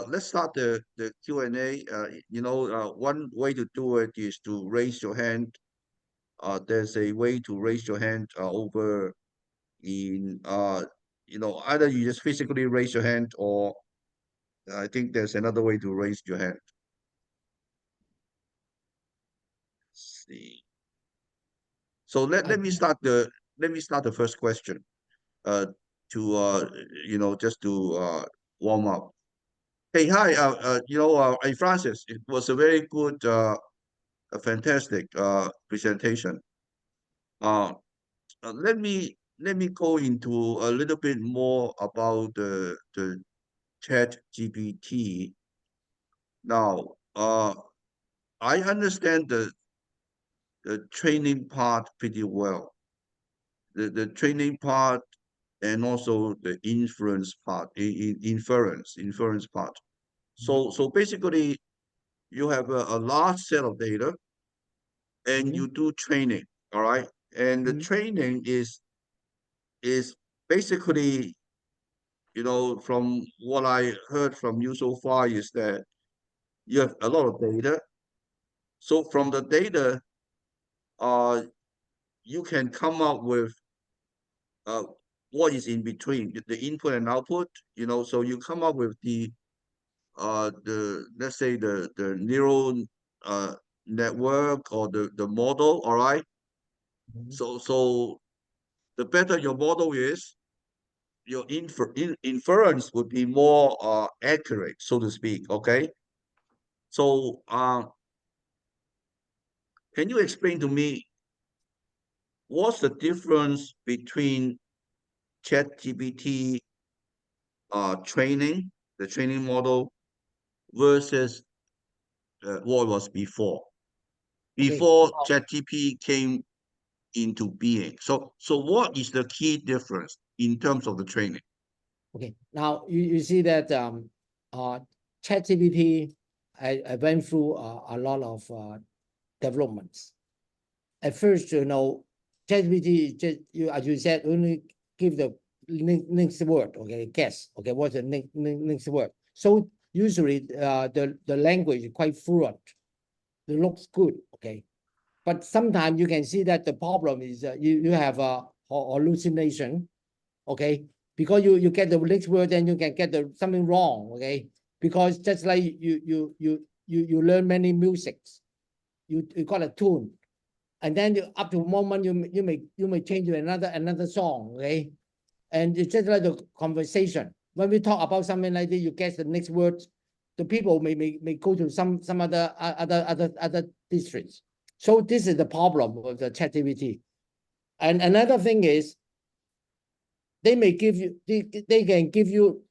let's start the Q&A. One way to do it is to raise your hand. There's a way to raise your hand over in either you just physically raise your hand, or I think there's another way to raise your hand. Let's see. So let me start the first question. To just to warm up. Hey, hi. Hey, Francis. It was a very good, a fantastic presentation. Uh, let me go into a little bit more about the Chat GPT. Now, I understand the training part pretty well. The training part and also the inference part, inference part. So basically, you have a large set of data, and you do training. All right, and the training is basically, from what I heard from you so far, is that you have a lot of data. So from the data, uh, you can come up with uh, what is in between the input and output. So you come up with the let's say the neural uh, network, or the model. All right. So the better your model is, your inference would be more accurate, so to speak. Okay. So can you explain to me what's the difference between ChatGPT training, the training model, versus what was before? Before ChatGPT came into being. So what is the key difference in terms of the training? Okay, now you see that ChatGPT, I went through a lot of developments. At first, ChatGPT just as you said, only give the next word. Okay, guess. Okay, what's the next word? So usually the language is quite fluent. It looks good. Okay, but sometimes you can see that the problem is you have a hallucination. Okay, because you get the next word, then you can get something wrong. Okay, because just like you learn many musics, you got a tune, and then up to a moment you may change to another song. Okay, and it's just like the conversation. When we talk about something like this, you get the next word, the people may go to some other districts. So this is the problem with the ChatGPT. And another thing is, they may give you, they can give you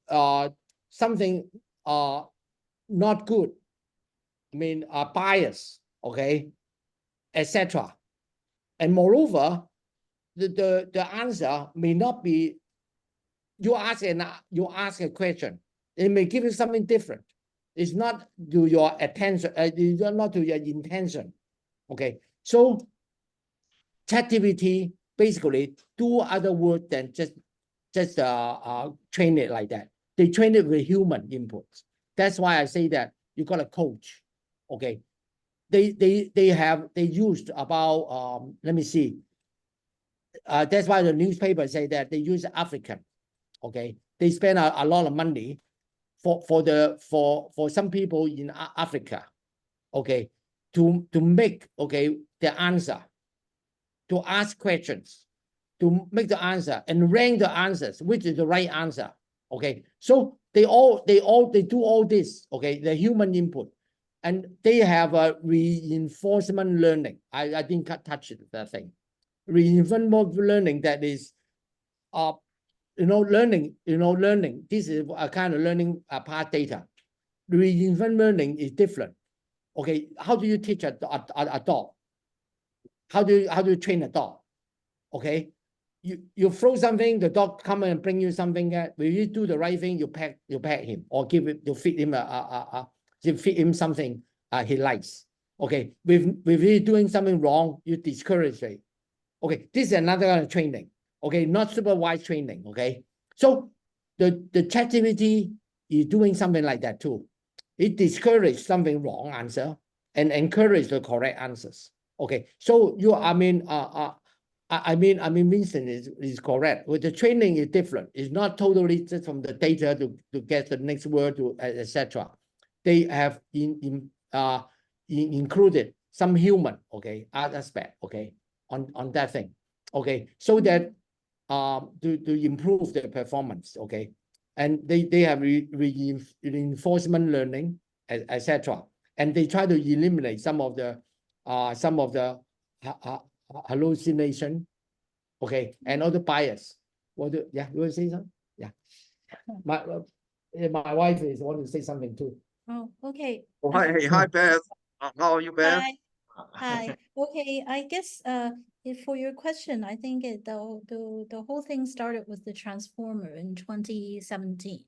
something not good. I mean, bias, okay, etc. And moreover, the answer may not be, you ask a question, it may give you something different. It's not to your attention, it's not to your intention. Okay, so ChatGPT basically do other work than just train it like that. They train it with human inputs. That's why I say that you got a coach. Okay, they used about let me see. That's why the newspaper say that they use African. Okay, they spend a lot of money for some people in Africa. Okay, to make the answer, to ask questions, to make the answer and rank the answers, which is the right answer. Okay, so they do all this. Okay, the human input, and they have a reinforcement learning. I didn't touch that thing. Reinforcement learning, that is, learning. This is a kind of learning part data. Reinforcement learning is different. Okay, how do you teach a dog? How do you train a dog? Okay, you throw something, the dog come and bring you something. Will you do the right thing? You pet him, or you feed him something he likes. Okay, with you doing something wrong, you discourage it. Okay, this is another kind of training. Okay, not supervised training. Okay, so the ChatGPT is doing something like that too. It discourages something wrong answer and encourage the correct answers. Okay, so I mean, Winston is correct. With the training is different. It's not totally just from the data to get the next word to etc. They have included some human, okay, aspect, okay, on that thing, okay, so that to improve their performance, okay, and they have reinforcement learning, etc. And they try to eliminate some of the hallucination, okay, and other bias. Yeah, you want to say something? Yeah, my wife is want to say something too. Oh, okay. Oh, hi, Beth. How are you, Beth? Hi. Okay, I guess for your question, I think the whole thing started with the transformer in 2017.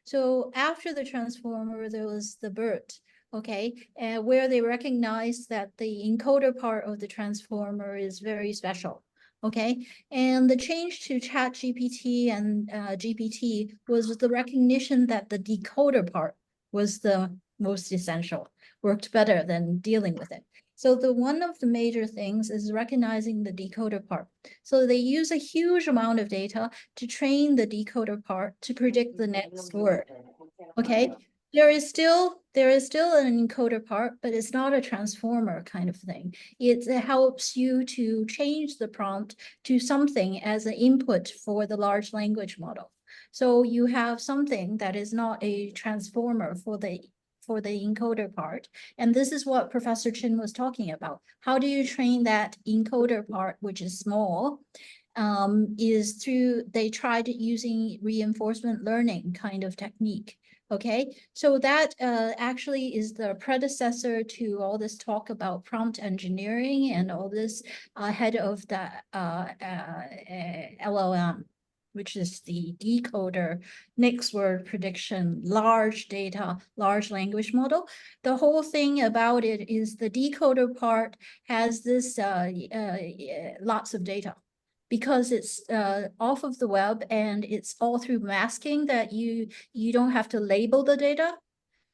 So after the transformer, there was the BERT, okay, where they recognized that the encoder part of the transformer is very special. Okay, and the change to ChatGPT and GPT was the recognition that the decoder part was the most essential, worked better than dealing with it. So one of the major things is recognizing the decoder part. So they use a huge amount of data to train the decoder part to predict the next word. Okay, there is still an encoder part, but it's not a transformer kind of thing. It helps you to change the prompt to something as an input for the large language model. So you have something that is not a transformer for the encoder part. And this is what Professor Chin was talking about. How do you train that encoder part, which is small, is through, they tried using reinforcement learning kind of technique. Okay, so that actually is the predecessor to all this talk about prompt engineering and all this ahead of the LLM, which is the decoder, next word prediction, large data, large language model. The whole thing about it is the decoder part has this lots of data, because it's off of the web and it's all through masking that you don't have to label the data.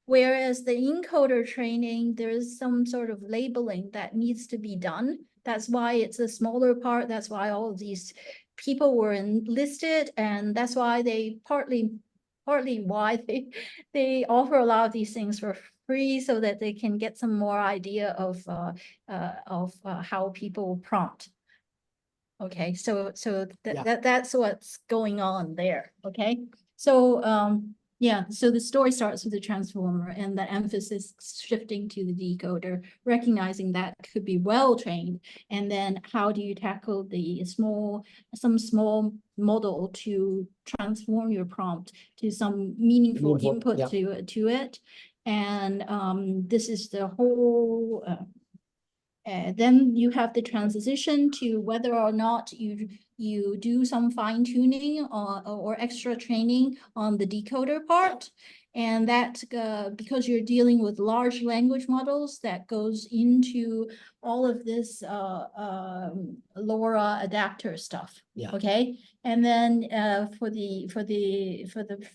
Whereas the encoder training, there is some sort of labeling that needs to be done. That's why it's a smaller part. That's why all of these people were enlisted, and that's why they partly why they offer a lot of these things for free, so that they can get some more idea of how people prompt. Okay, so that's what's going on there. Okay, so yeah, so the story starts with the transformer and the emphasis shifting to the decoder, recognizing that could be well trained, and then how do you tackle the some small model to transform your prompt to some meaningful input to it, and this is the whole. Then you have the transition to whether or not you do some fine tuning or extra training on the decoder part. And that because you're dealing with large language models, that goes into all of this LoRa adapter stuff. Yeah. Okay. And then for the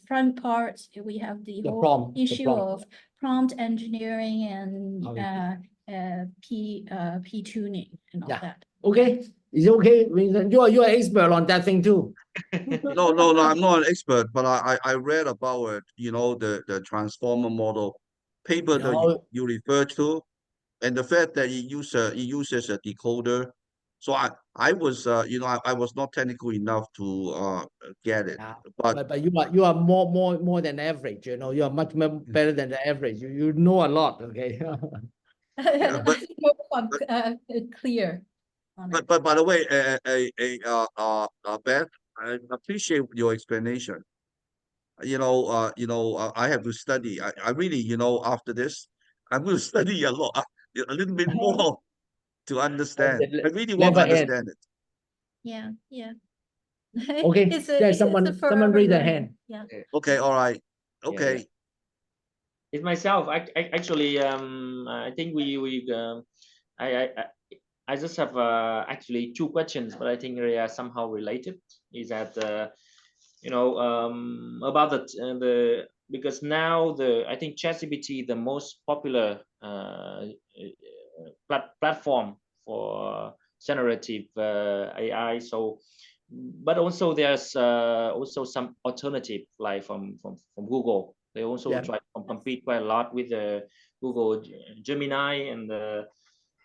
front part, we have the whole issue of prompt engineering and P tuning and all that. Okay, it's okay. You're an expert on that thing too. No, I'm not an expert, but I read about it, you know, the transformer model paper that you referred to, and the fact that it uses a decoder. So I was you know, I was not technical enough to get it. But you are more than average, you know, you are much better than the average. You know a lot, okay. yeah, Clear. But by the way, Beth, I appreciate your explanation. You know, I have to study. I really, you know, after this, I'm going to study a lot, a little bit more to understand. I really want to understand it. Yeah, yeah. Okay, there's someone raise their hand. Yeah. Okay, all right. Okay. Yeah. It's myself. Actually, I think I just have actually two questions, but I think they are somehow related. Is that you know, about the because now I think ChatGPT the most popular platform for generative AI. So, but also there's also some alternative like from Google. They also try to compete quite a lot with the Google Gemini and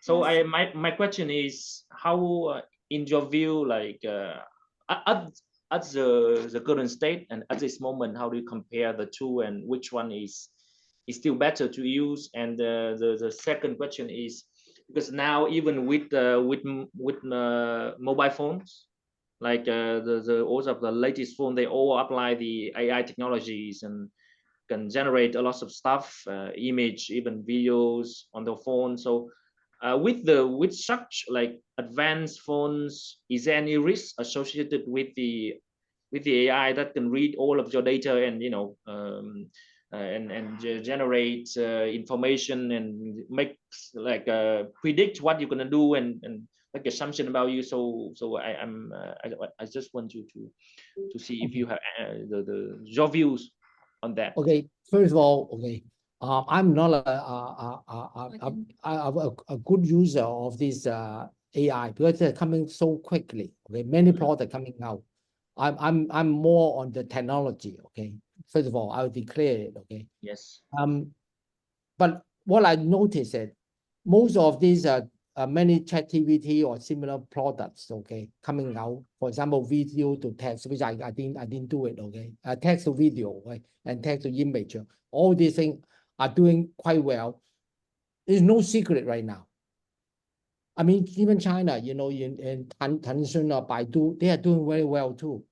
so my question is how in your view like at the current state and at this moment, how do you compare the two and which one is still better to use? And the second question is because now even with mobile phones, like the also the latest phone, they all apply the AI technologies and can generate a lot of stuff, image, even videos on the phone. So with such like advanced phones, is there any risk associated with the AI that can read all of your data and generate information and make like predict what you're gonna do and make assumption about you? So I just want you to see if you have your views on that. Okay, first of all, okay, I'm not a good user of this AI because they're coming so quickly. Okay, many products coming out. I'm more on the technology. Okay, first of all, I'll declare it. Okay. Yes. But what I noticed is most of these many ChatGPT or similar products, okay, coming out. For example, video to text, which I didn't do it. Okay, text to video, okay, and text to image. All these things are doing quite well. There's no secret right now. I mean, even China, you know, in Tencent or Baidu, they are doing very well too.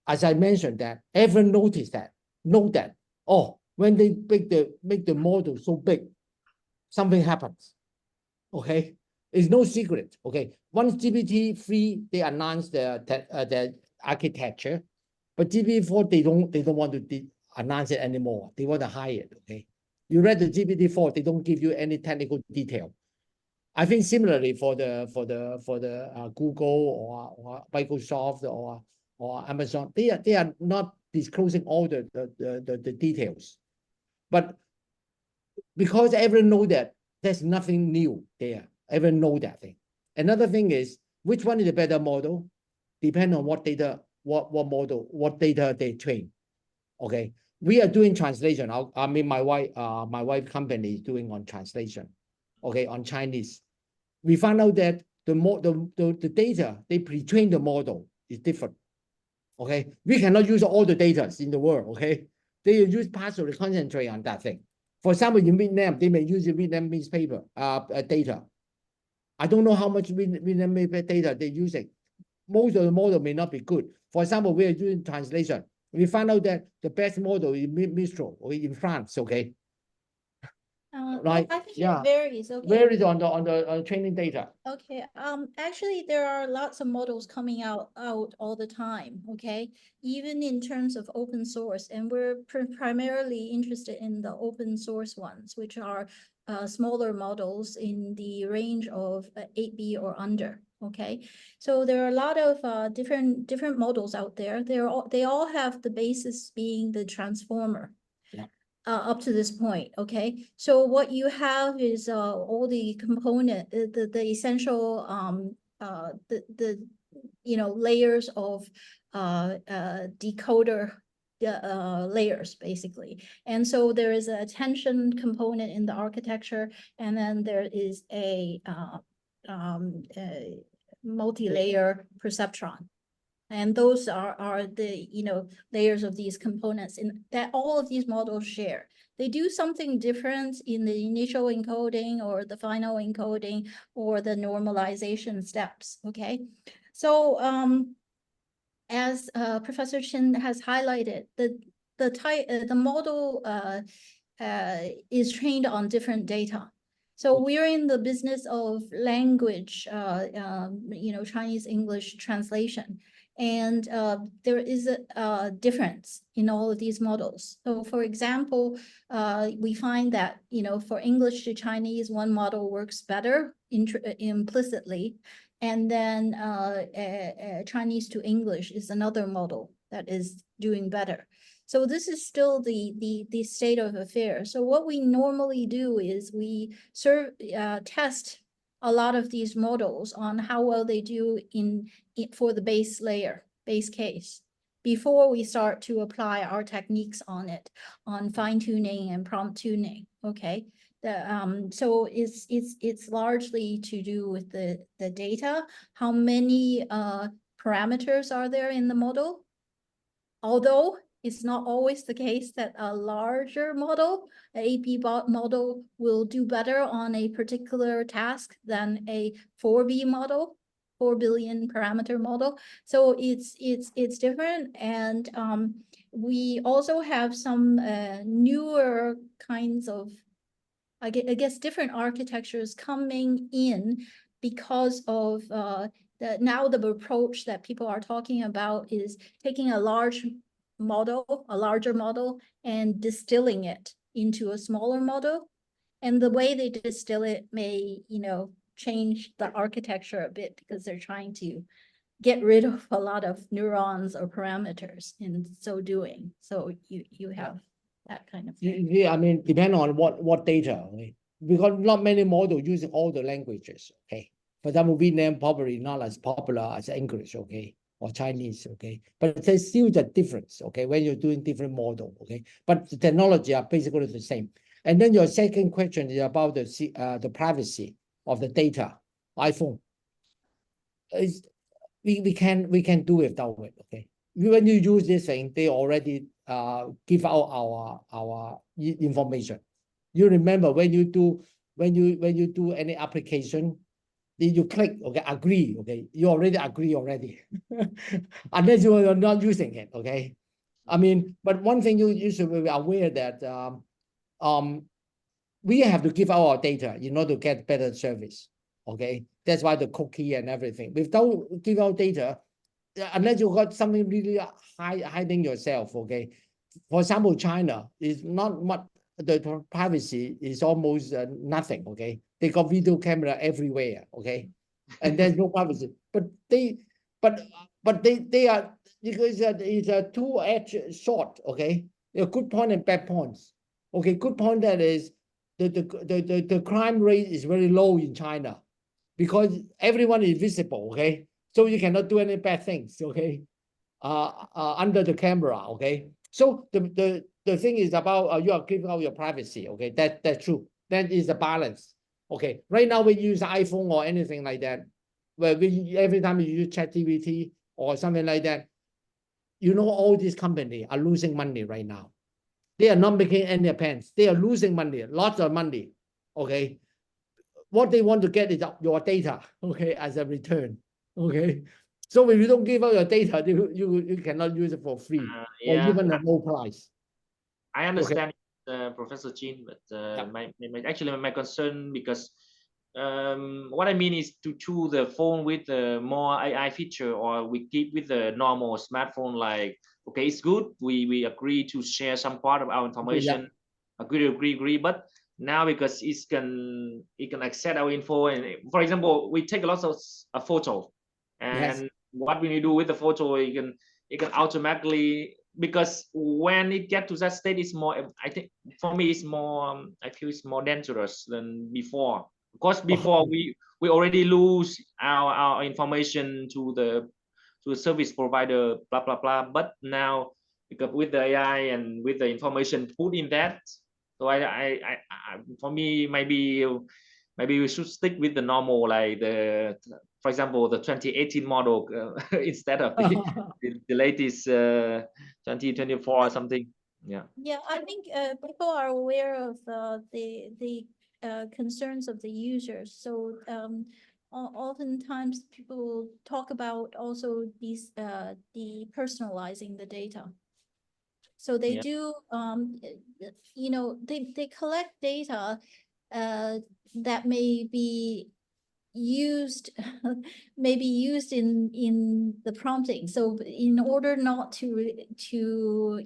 As I mentioned, that everyone noticed that, know that. Oh, when they make the model so big, something happens. Okay, it's no secret. Okay, once GPT-3 they announced the architecture, but GPT-4 they don't want to announce it anymore. They want to hide it. Okay, you read the GPT-4, they don't give you any technical detail. I think similarly for the Google or Microsoft or Amazon, they are not disclosing all the details, but because everyone know that there's nothing new there. Everyone know that thing. Another thing is which one is the better model, depend on what data, what model, what data they train. Okay, we are doing translation. I mean, my wife company is doing on translation. Okay, on Chinese. We found out that the data they pre-train the model is different. Okay, we cannot use all the data in the world. Okay, they use partially concentrate on that thing. For example, in Vietnam, they may use the Vietnamese paper data. I don't know how much Vietnamese data they're using. Most of the model may not be good. For example, we are doing translation. We found out that the best model is Mistral in France. Okay. Right. I think it varies. Okay. Varies on the training data. Okay. Actually, there are lots of models coming out all the time. Okay. Even in terms of open source, and we're primarily interested in the open source ones, which are smaller models in the range of 8B or under. Okay. So there are a lot of different models out there. They all have the basis being the transformer. Up to this point, okay? So what you have is all the component, the essential, the layers of decoder layers, basically. And so there is a attention component in the architecture, and then there is a multi-layer perceptron. And those are the layers of these components in that all of these models share. They do something different in the initial encoding or the final encoding or the normalization steps. Okay, so as Professor Chen has highlighted, the model is trained on different data. So we're in the business of language, Chinese English translation. And there is a difference in all of these models. So for example, we find that, for English to Chinese, one model works better implicitly. And then Chinese to English is another model that is doing better. So this is still the state of affairs. So what we normally do is we test a lot of these models on how well they do for the base layer, base case, before we start to apply our techniques on it, on fine tuning and prompt tuning. Okay. So it's largely to do with the data. How many parameters are there in the model? Although it's not always the case that a larger model, an AP model, will do better on a particular task than a 4B model, 4 billion parameter model. So it's different. And we also have some newer kinds of, I guess, different architectures coming in because of now the approach that people are talking about is taking a larger model, and distilling it into a smaller model. And the way they distill it may, change the architecture a bit, because they're trying to get rid of a lot of neurons or parameters in so doing. So you have that kind of thing. Yeah, I mean, depend on what data, okay? Because not many models using all the languages, okay? For example, Vietnam probably not as popular as English, okay, or Chinese, okay? But there's still the difference, okay, when you're doing different model, okay? But the technology are basically the same. And then your second question is about the privacy of the data, iPhone. We can do without it, okay? When you use this thing, they already give out our information. You remember when you do any application, you click, okay, agree, okay, you already agree already, unless you are not using it, okay. I mean, but one thing you should be aware that we have to give out our data in order to get better service, okay. That's why the cookie and everything. Without give out data, unless you got something really hiding yourself, okay. For example, China is not much. The privacy is almost nothing, okay. They got video camera everywhere, okay, and there's no privacy. But they are, because it's a two-edged sword, okay. A good point and bad points. Okay, good point that is the crime rate is very low in China, because everyone is visible, okay. So you cannot do any bad things, okay, under the camera, okay. So the thing is about you are giving out your privacy, okay. That's true. That is a balance, okay. Right now we use iPhone or anything like that, where every time you use ChatGPT or something like that, all these companies are losing money right now. They are not making any pence. They are losing money, lots of money, okay. What they want to get is your data, okay, as a return, okay. So if you don't give out your data, you cannot use it for free, or even at low price. I understand, Professor Chin, but my concern, because what I mean is to choose the phone with more AI feature, or we keep with the normal smartphone, like, okay, it's good, we agree to share some part of our information, agree, but now because it can access our info, and for example, we take a lot of a photo, and what we do with the photo, it can automatically, because when it gets to that state, it's more, I think for me it's more, I feel it's more dangerous than before, because before we already lose our information to the service provider, blah blah blah, but now because with the AI and with the information put in that, so I for me, maybe we should stick with the normal, like for example, the 2018 model instead of the latest 2024 or something. Yeah, I think people are aware of the concerns of the users. So oftentimes people talk about also these the personalizing the data. So they do they collect data that may be used in the prompting. So in order not to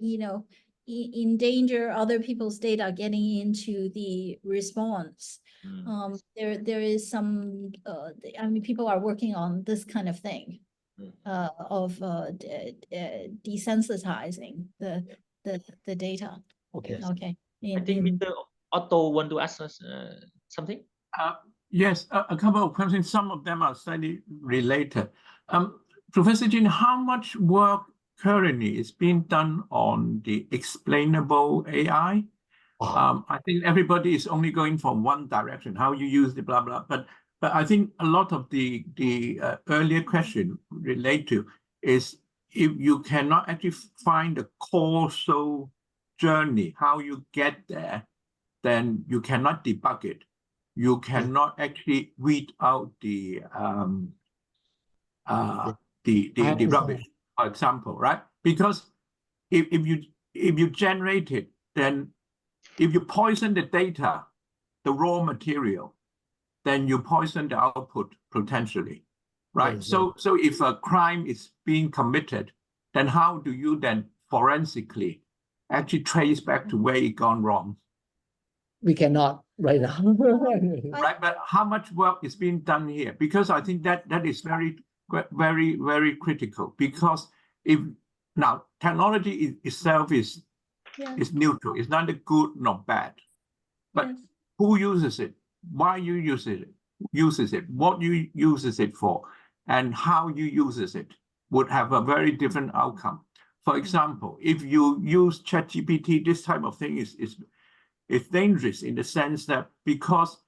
endanger other people's data getting into the response, there is some I mean, people are working on this kind of thing, of desensitizing the data. Okay. Okay. I think Mr. Otto want to ask us something. Yes, a couple of questions. Some of them are slightly related. Professor Jin, how much work currently is being done on the explainable AI? I think everybody is only going from one direction, how you use the blah, blah. But I think a lot of the earlier question relate to is if you cannot actually find the causal journey, how you get there, then you cannot debug it. You cannot actually weed out the rubbish, for example, right? Because if you generate it, then if you poison the data, the raw material, then you poison the output potentially, right? Yes, so if a crime is being committed, then how do you then forensically actually trace back to where it gone wrong? We cannot right now. Right, but how much work is being done here? Because I think that is very, very critical. Because if now technology itself is neutral, it's neither good nor bad. But who uses it? Why you use it? What you uses it for, and how you uses it would have a very different outcome. For example, if you use ChatGPT, this type of thing is dangerous in the sense that because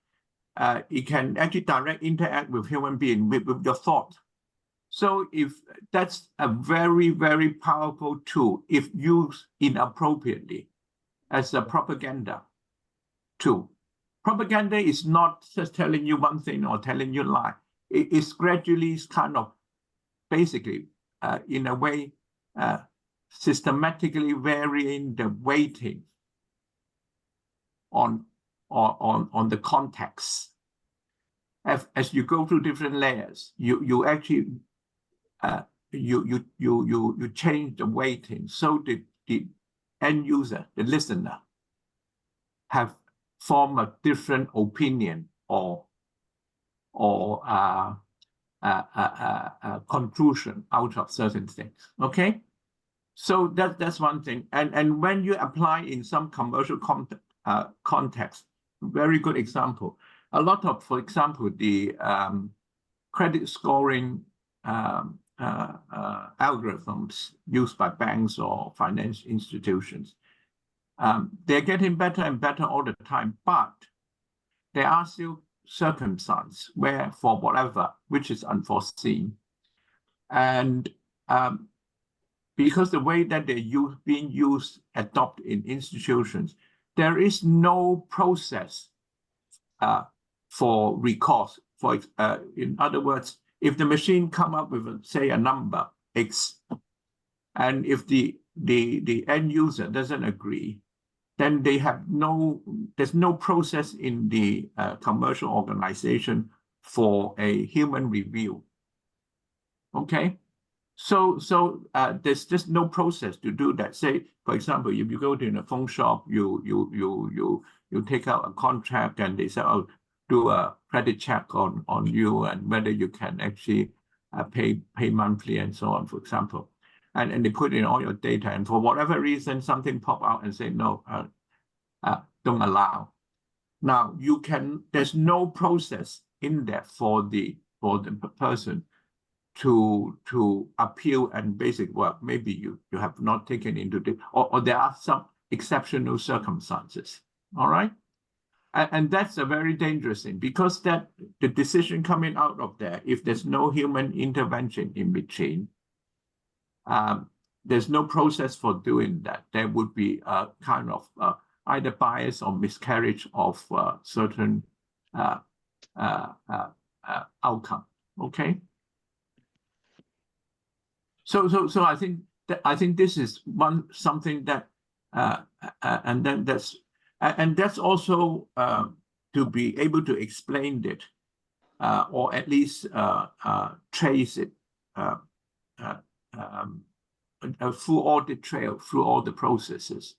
it can actually interact with human being with your thought. So if that's a very, very powerful tool, if used inappropriately as a propaganda tool. Propaganda is not just telling you one thing or telling you a lie. It is gradually kind of basically, in a way, systematically varying the weighting on the context. As you go through different layers, you actually you change the weighting so the end user, the listener, form a different opinion or conclusion out of certain things. Okay, so that's one thing. And when you apply in some commercial context, very good example. A lot of, for example, the credit scoring algorithms used by banks or financial institutions. They're getting better and better all the time, but there are still circumstances where, for whatever, which is unforeseen, and because the way that they're being used, adopted in institutions, there is no process for recourse. In other words, if the machine come up with, say, a number X, and if the end user doesn't agree, then there's no process in the commercial organization for a human review. Okay, so there's just no process to do that. Say, for example, if you go to a phone shop, you take out a contract, and they say, "Oh, do a credit check on you and whether you can actually pay monthly and so on," for example. And they put in all your data, and for whatever reason, something pop out and say, no, don't allow. Now, there's no process in there for the person to appeal and basic work. Maybe you have not taken into the, or there are some exceptional circumstances, all right? And that's a very dangerous thing, because that the decision coming out of there, if there's no human intervention in between, there's no process for doing that. There would be a kind of either bias or miscarriage of certain outcome. Okay. So I think this is something that and then that's also to be able to explain it or at least trace it. Through all the trail, through all the processes,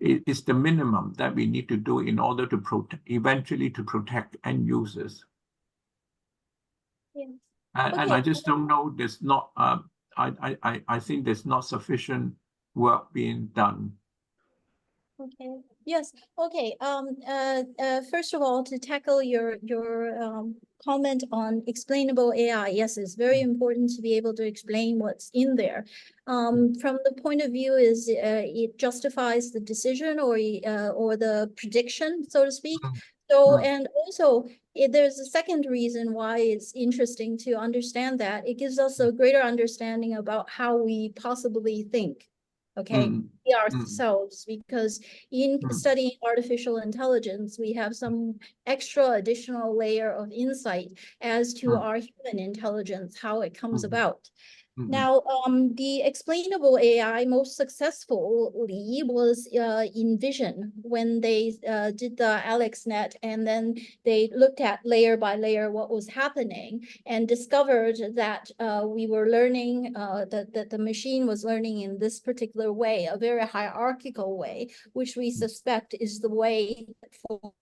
it is the minimum that we need to do in order to eventually to protect end users. Yes. And I just don't know. There's not. I think there's not sufficient work being done Okay. Yes. Okay. First of all, to tackle your comment on explainable AI, yes, it's very important to be able to explain what's in there. From the point of view is it justifies the decision or the prediction, so to speak. So, and also there's a second reason why it's interesting to understand that. It gives us a greater understanding about how we possibly think. Okay. Ourselves, because in studying artificial intelligence, we have some extra additional layer of insight as to our human intelligence, how it comes about. Now, the explainable AI most successfully was in vision when they did the AlexNet, and then they looked at layer by layer what was happening and discovered that we were learning, that the machine was learning in this particular way, a very hierarchical way, which we suspect is the way for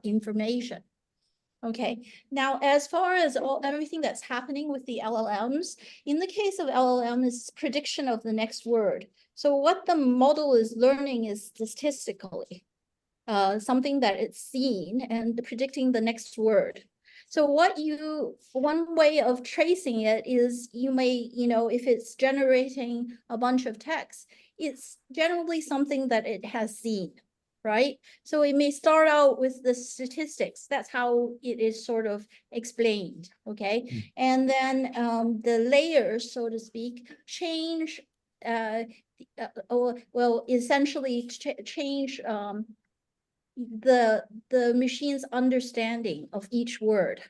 information. Okay, now as far as everything that's happening with the LLMs, in the case of LLM is prediction of the next word. So what the model is learning is statistically something that it's seen and predicting the next word. So one way of tracing it is you may, if it's generating a bunch of text, it's generally something that it has seen. Right? So it may start out with the statistics. That's how it is sort of explained, okay? And then the layers, so to speak, change, essentially change the machine's understanding of each word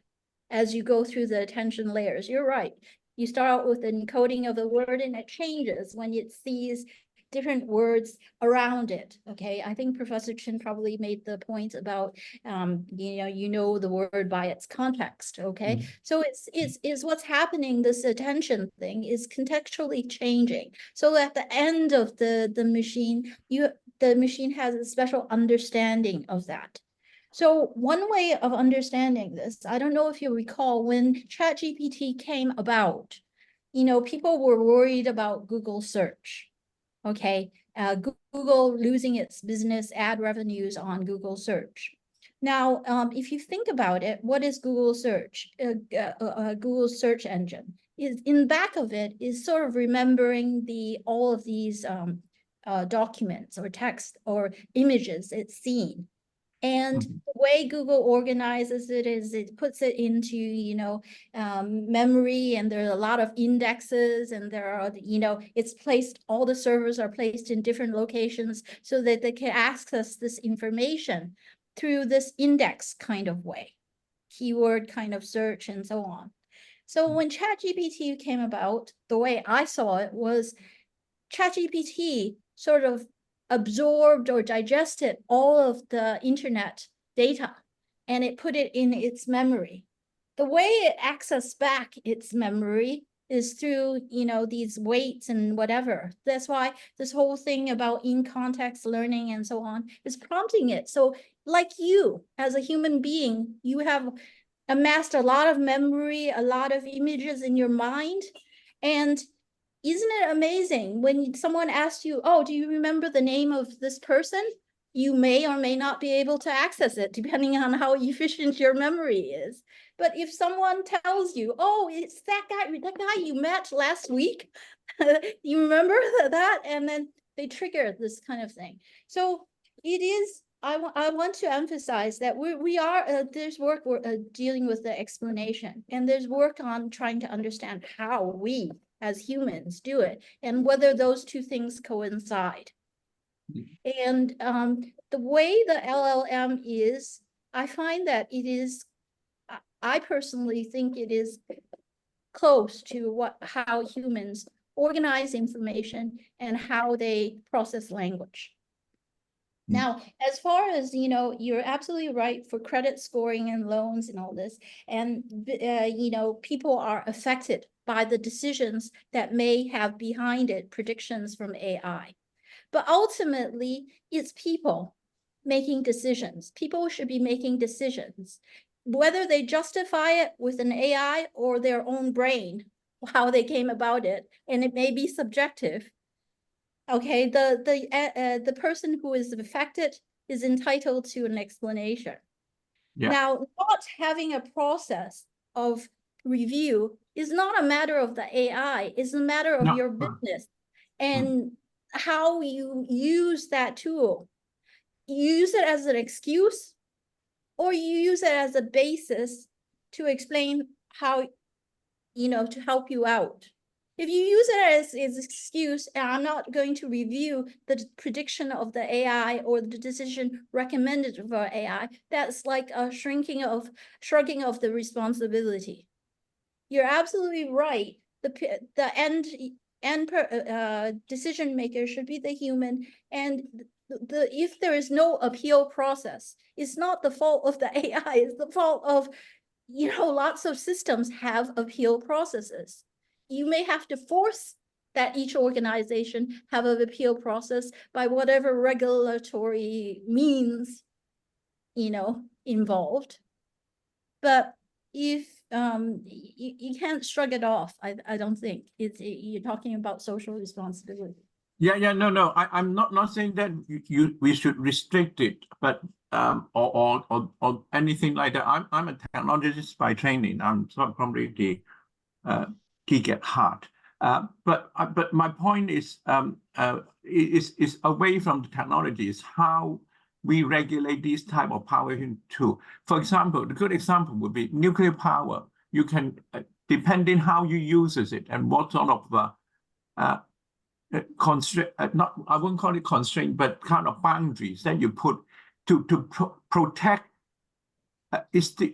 as you go through the attention layers. You're right. You start out with the encoding of the word and it changes when it sees different words around it. Okay, I think Professor Chin probably made the point about the word by its context. Okay, so it's what's happening. This attention thing is contextually changing. So at the end of the machine, the machine has a special understanding of that. So one way of understanding this, I don't know if you recall when ChatGPT came about, people were worried about Google search. Okay, Google losing its business ad revenues on Google search. Now, if you think about it, what is Google search? Google search engine is in back of it is sort of remembering all of these documents or text or images it's seen. And the way Google organizes it is it puts it into, memory, and there are a lot of indexes, and there are, it's placed, all the servers are placed in different locations so that they can access this information through this index kind of way, keyword kind of search and so on. So when ChatGPT came about, the way I saw it was ChatGPT sort of absorbed or digested all of the internet data and it put it in its memory. The way it accesses back its memory is through, these weights and whatever. That's why this whole thing about in-context learning and so on is prompting it. So like you, as a human being, you have amassed a lot of memory, a lot of images in your mind, and isn't it amazing when someone asks you, oh, do you remember the name of this person? You may or may not be able to access it depending on how efficient your memory is. But if someone tells you, oh, it's that guy you met last week, you remember that? And then they trigger this kind of thing. So it is, I want to emphasize that we are, there's work dealing with the explanation, and there's work on trying to understand how we as humans do it, and whether those two things coincide. And the way the LLM is, I find that it is, I personally think it is close to how humans organize information and how they process language. Now, as far as, you're absolutely right for credit scoring and loans and all this, and, people are affected by the decisions that may have behind it predictions from AI. But ultimately, it's people making decisions. People should be making decisions, whether they justify it with an AI or their own brain, how they came about it, and it may be subjective. Okay, the person who is affected is entitled to an explanation. Yeah. Now, not having a process of review is not a matter of the AI, it's a matter of No. your business and how you use that tool. You use it as an excuse, or you use it as a basis to explain how, to help you out. If you use it as an excuse, and I'm not going to review the prediction of the AI or the decision recommended for AI, that's like a shrugging of the responsibility. You're absolutely right. The end decision maker should be the human, and if there is no appeal process, it's not the fault of the AI, it's the fault of, lots of systems have appeal processes. You may have to force that each organization have an appeal process by whatever regulatory means, involved. But if you can't shrug it off, I don't think you're talking about social responsibility. Yeah, no. I'm not saying that we should restrict it, but or anything like that. I'm a technologist by training. I'm probably the geek at heart. But my point is away from the technology, is how we regulate these type of power too. For example, the good example would be nuclear power. You can, depending how you use it and what sort of constraint, I wouldn't call it constraint, but kind of boundaries that you put to protect is to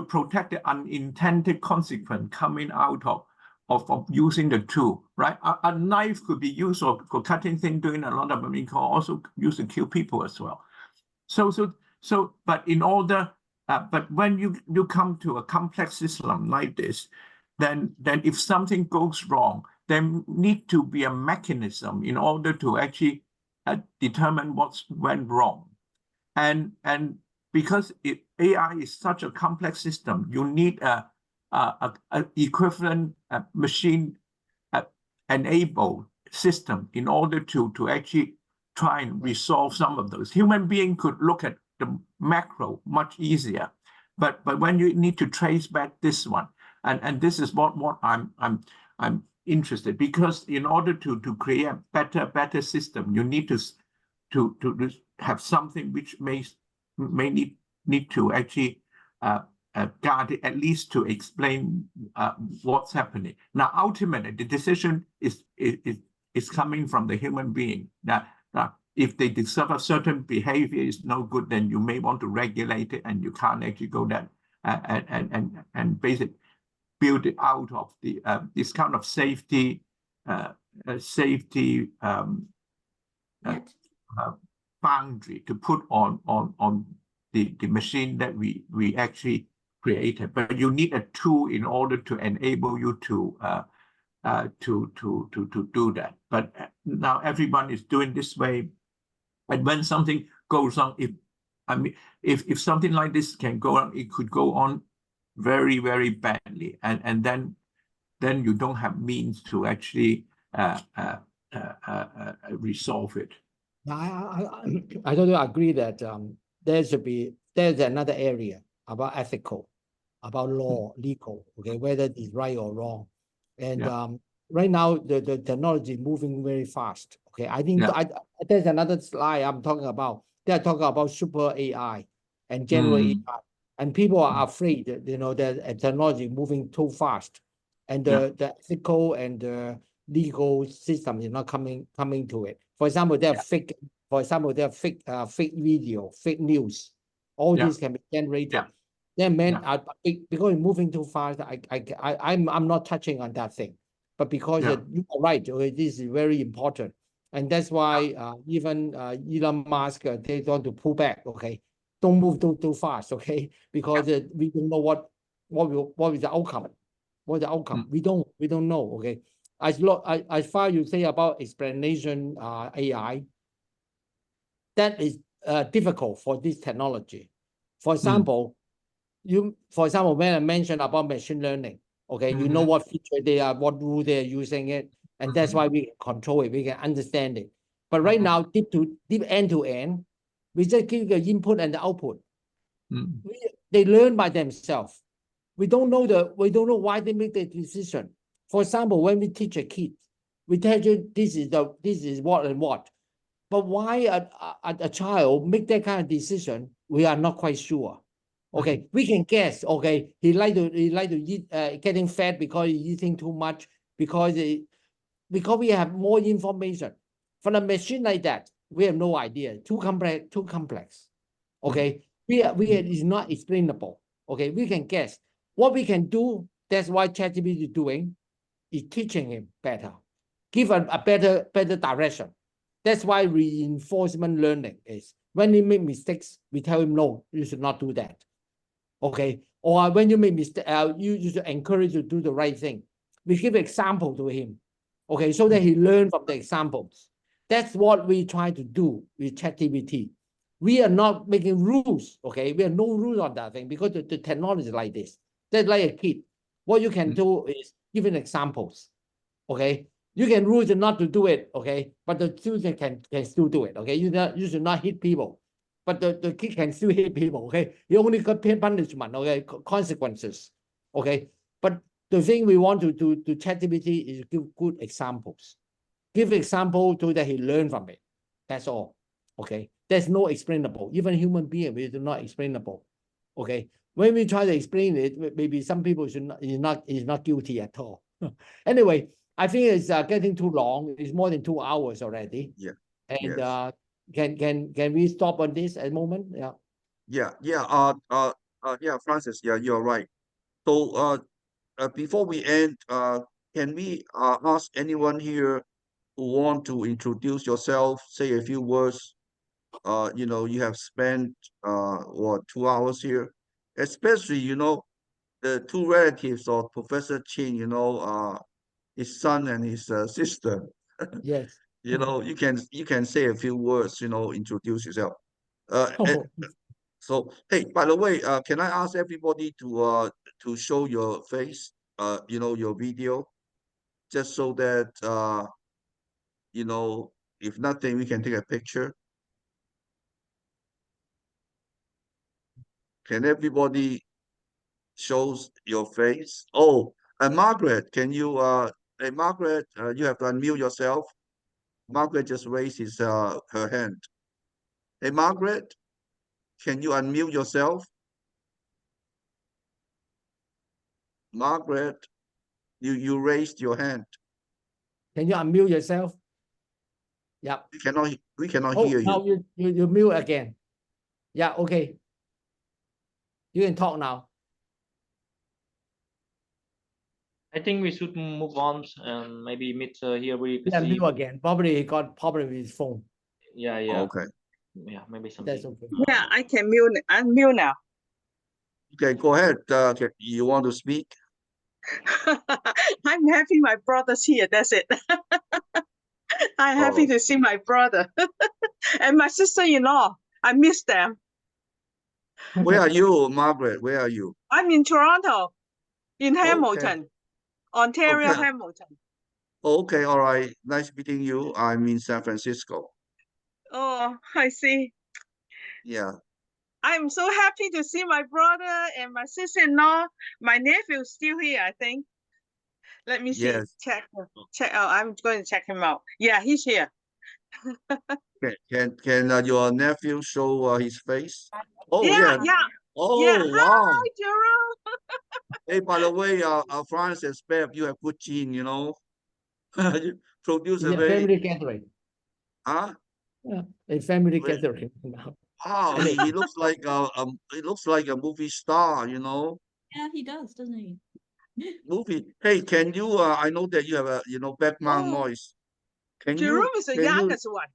protect the unintended consequence coming out of using the tool, right? A knife could be used for cutting things, doing a lot of, can also use to kill people as well. But in order, but when you come to a complex system like this, then if something goes wrong, there need to be a mechanism in order to actually determine what went wrong. And because AI is such a complex system, you need a equivalent machine enabled system in order to actually try and resolve some of those. Human being could look at the macro much easier, but when you need to trace back this one, and this is what I'm interested, because in order to create a better system, you need to have something which may need to actually guard it, at least to explain what's happening. Now, ultimately, the decision is coming from the human being. Now, if they discover certain behavior is no good, then you may want to regulate it, and you can't actually go there and basically build it out of the this kind of safety boundary to put on the machine that we actually created. But you need a tool in order to enable you to do that. But now everyone is doing this way, and when something goes on, if something like this can go on, it could go on very, very badly, and then you don't have means to actually resolve it. I totally agree that there's another area about ethical, about law, legal, okay, whether it's right or wrong. And right now the technology is moving very fast. Okay, I think there's another slide I'm talking about. They're talking about super AI and general AI. And people are afraid that, that technology moving too fast, and the ethical and the legal system is not coming to it. For example, there are fake video, fake news. All this can be generated. Then because it's moving too fast, I'm not touching on that thing. But because you are right, this is very important, and that's why even Elon Musk, they want to pull back. Okay. Don't move too fast, okay? Because we don't know what is the outcome. What is the outcome? We don't know, okay? As far as you say about explanation AI, that is difficult for this technology. For example, when I mentioned about machine learning, okay, you know what feature they are, what rule they are using it, and that's why we can control it, we can understand it. But right now, deep end to end, we just give the input and the output. They learn by themselves. We don't know why they make the decision. For example, when we teach a kid, we tell you this is what and what. But why a child make that kind of decision, we are not quite sure. Okay, we can guess. Okay, he like to eat, getting fat because he's eating too much, because we have more information. For a machine like that, we have no idea. Too complex. Okay, it's not explainable. Okay, we can guess. What we can do, that's why ChatGPT is doing, is teaching him better, give a better direction. That's why reinforcement learning is. When he make mistakes, we tell him, no, you should not do that. Okay, or when you make mistake, you should encourage you to do the right thing. We give example to him, okay, so that he learn from the examples. That's what we try to do with ChatGPT. We are not making rules, okay? We have no rules on that thing because the technology is like this. That's like a kid. What you can do is giving examples, okay? You can rule not to do it, okay? But the student can still do it, okay? You should not hit people, but the kid can still hit people, okay? You only got punishment, okay? Consequences, okay? But the thing we want to do to ChatGPT is give good examples. Give example so that he learn from it. That's all, okay? There's no explainable. Even human being, we do not explainable, okay? When we try to explain it, maybe some people is not guilty at all. Anyway, I think it's getting too long. It's more than 2 hours already. Yeah. And Yes. Can we stop on this at the moment? Yeah. Yeah, Francis, yeah, you're right. So before we end, can we ask anyone here who want to introduce yourself, say a few words? You have spent 2 hours here, especially the two relatives of Professor Chin, his son and his sister. Yes. You can say a few words, introduce yourself. So hey, by the way, can I ask everybody to show your face, your video, just so that if nothing, we can take a picture. Can everybody shows your face? Oh, and Margaret, can you hey Margaret, you have to unmute yourself. Margaret just raised her hand. Hey Margaret, can you unmute yourself? Margaret, you raised your hand. Can you unmute yourself? Yeah. We cannot hear you. Now you mute again. Yeah, okay. You can talk now. I think we should move on and maybe meet here. We Yeah, see. mute again. Probably he got problem with his phone. Yeah. Okay. Yeah, maybe something. That's okay. Yeah, I can unmute now. Okay, go ahead. You want to speak? I'm happy my brother's here. That's it. I'm happy to see my brother and my sister-in-law. I miss them. Where are you, Margaret? Where are you? I'm in Toronto, in Hamilton, Ontario, Okay. Hamilton. Okay, all right. Nice meeting you. I'm in San Francisco. Oh, I see. Yeah. I'm so happy to see my brother and my sister-in-law. My nephew's still here, I think. Let me see. Yes. Check out. I'm going to check him out. Yeah, he's here. Can your nephew show his face? Oh Yeah. Oh Yeah. wow. Hi, Jerome. Hey, by the way, France and Speb, you have good gene, You produce It's a a very family gathering. huh? Yeah, a family Wait. gathering now. Wow, he looks like a movie star, Yeah, he does, doesn't he? Movie. Hey, can you I know that you have a background Oh. noise. Can Jerome you is the youngest one.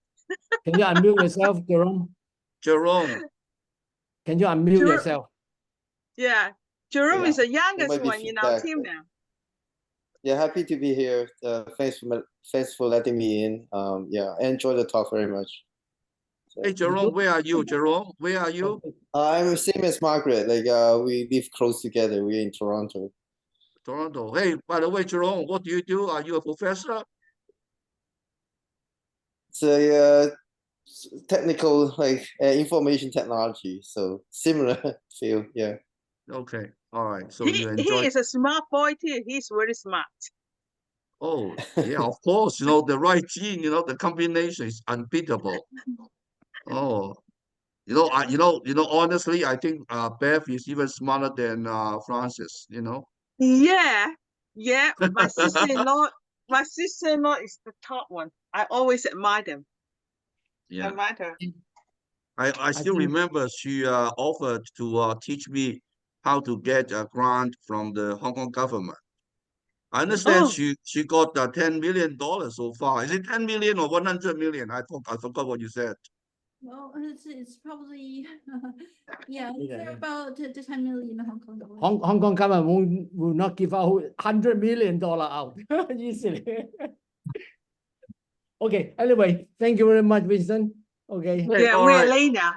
Can you unmute yourself, Jerome? Jerome? Can you unmute Jerome- yourself? Yeah, Jerome Yeah. is the youngest might be one in our feedback, team but- now. Yeah, happy to be here. Thanks for letting me in. Yeah, I enjoyed the talk very much. So, Hey, Jerome, where are you? Jerome, where are you? I'm the same as Margaret. Like, we live close together. We're in Toronto. Toronto. Hey, by the way, Jerome, what do you do? Are you a professor? it's a technical, like information technology, so similar field. Yeah. Okay, all right. So He you enjoy. is a smart boy too. He's very smart. Oh, yeah, of course. The right gene. The combination is unbeatable. Oh, honestly, I think Bev is even smarter than Francis. Yeah, yeah. My sister-in-law is the top one. I always admire them. Yeah. Admire her. I still think- remember she offered to teach me how to get a grant from the Hong Kong government. I understand Oh. she got $10 million so far. Is it 10 million or 100 million? I forgot what you said. Well, it's probably, yeah, Yeah, it's yeah. about the 10 million Hong Kong dollars. Hong Kong government will not give out $100 million out easily. Okay. Anyway, thank you very much, Winston. Okay. Okay, Yeah, all we're right. late now.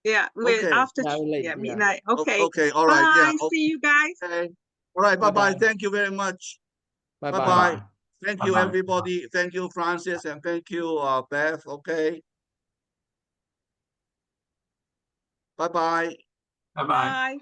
Yeah, we're Okay. after Yeah, we're late, yeah. midnight. Okay. Okay, all right. Yeah. Bye. See you guys. Okay. All right. Bye-bye. Bye-bye. Thank you very much. Bye-bye. Bye-bye. Thank you, Bye-bye. everybody. Thank you, Francis, and thank you, Beth. Okay. Bye-bye. Bye-bye. Bye.